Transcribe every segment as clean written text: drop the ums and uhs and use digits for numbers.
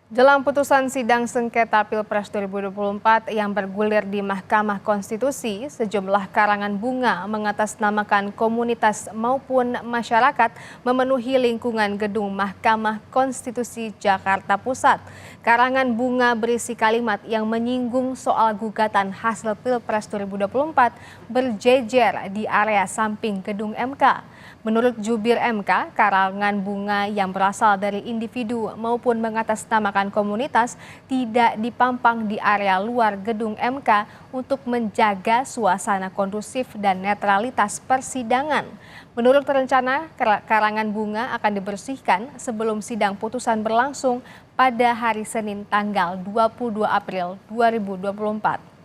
Jelang putusan sidang sengketa Pilpres 2024 yang bergulir di Mahkamah Konstitusi, sejumlah karangan bunga mengatasnamakan komunitas maupun masyarakat memenuhi lingkungan gedung Mahkamah Konstitusi Jakarta Pusat. Karangan bunga berisi kalimat yang menyinggung soal gugatan hasil Pilpres 2024 berjejer di area samping gedung MK. Menurut jubir MK, karangan bunga yang berasal dari individu maupun mengatasnamakan komunitas tidak dipampang di area luar gedung MK untuk menjaga suasana kondusif dan netralitas persidangan. Menurut rencana, karangan bunga akan dibersihkan sebelum sidang putusan berlangsung pada hari Senin tanggal 22 April 2024.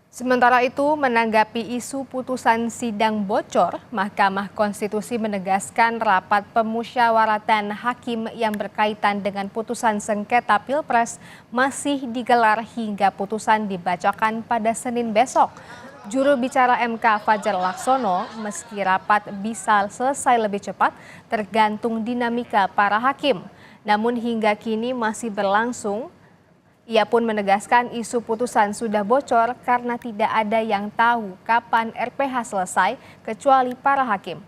Sementara itu, menanggapi isu putusan sidang bocor, Mahkamah Konstitusi menegaskan rapat pemusyawaratan hakim yang berkaitan dengan putusan sengketa Pilpres masih digelar hingga putusan dibacakan pada Senin besok. Juru bicara MK Fajar Laksono, meski rapat bisa selesai lebih cepat, tergantung dinamika para hakim. Namun hingga kini masih berlangsung. Ia pun menegaskan isu putusan sudah bocor karena tidak ada yang tahu kapan RPH selesai kecuali para hakim.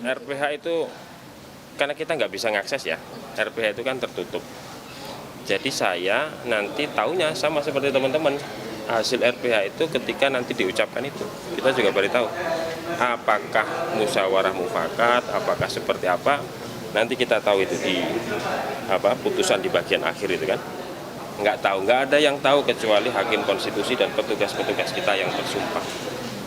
RPH itu karena kita nggak bisa ngakses ya, RPH itu kan tertutup. Jadi saya nanti taunya sama seperti teman-teman, hasil RPH itu ketika nanti diucapkan itu, kita juga baru tahu apakah musyawarah mufakat, apakah seperti apa. Nanti kita tahu itu di putusan di bagian akhir itu kan. Nggak tahu, nggak ada yang tahu kecuali hakim konstitusi dan petugas-petugas kita yang bersumpah.